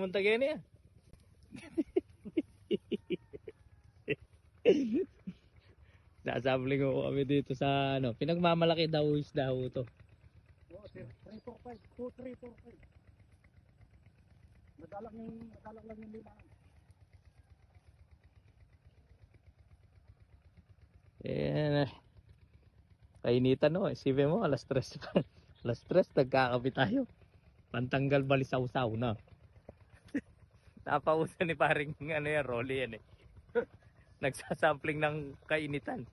pumunta ganyan. Sasabling ko kami dito sa ano, pinagmamalaki daw isda ho to. 345, 2345. Nadalang lang yung lima. Eh, kainitan no, isipin mo, alas 3 pa. Alas 3, nagkakape tayo. Pantanggal balisaw-saw na. Napausa ni paring ano yan, Rolly yan eh. Nagsasampling ng kainitan.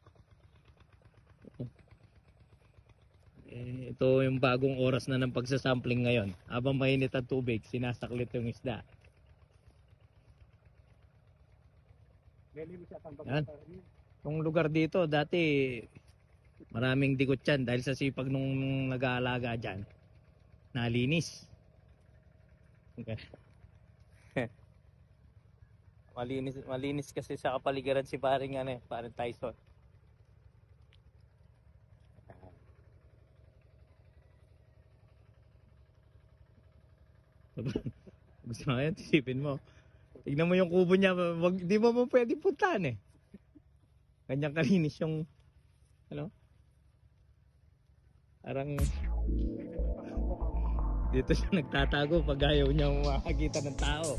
Ito yung bagong oras na ng pagsasampling ngayon. Habang mainit ang tubig, sinasaklit yung isda. Yan. Yung lugar dito, dati maraming digot yan dahil sa sipag nung nag-aalaga dyan. Nalinis. Okay. Malinis kasi sa kapaligiran si paring ano, paring Tyson. Gusto mo yan, isipin mo. Tignan mo yung kubo niya, di mo pwede puntahan eh. Kanyang kalinis yung ano? Parang dito siya nagtatago pag ayaw niya makakita ng tao.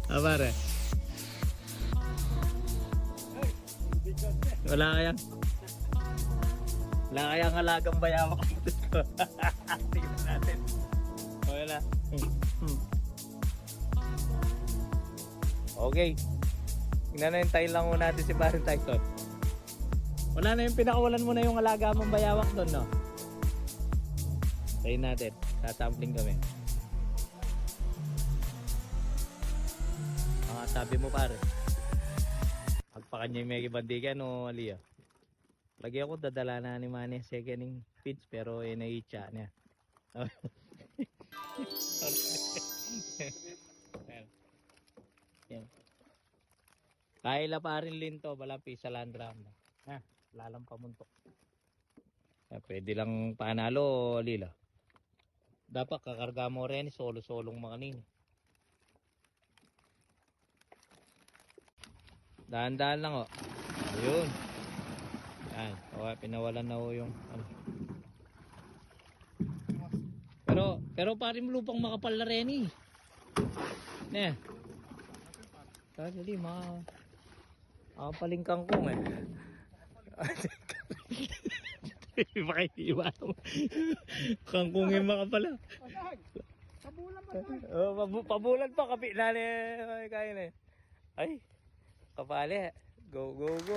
Pare. Wala kayang alagang bayawak dito. Tingnan natin. Wala. Okay. Tingnan na, hintayin lang muna natin si Paring Tyson. Wala na yung pinakawalan mo na yung alaga mong bayawak doon, no? Hintayin natin. Sasampling kami. Sabi mo pare. Pagpakan niya yung Megi Bandigan o Aliyah. Lagi ako dadala na ni Manny seconding feeds pero nai-cha niya. Yan. Kaila pa rin linto, balampi sa landram. Lalang pamuntok. Pwede lang panalo, Lila. Dapat kakarga mo rin, solo-solong makanin. Dahan-dahan lang oh. Ayun. Yan, pinawalan na ho yung ano. Pero parin lupang makapal na rin eh. Ne. Kasi makapaling kangkong eh. Makaiiwan. Kangkong yung makapala. Pabulan pa tayo. Oh, pabulan pa kapi na kaya na. Ay, kapali. Go, go, go.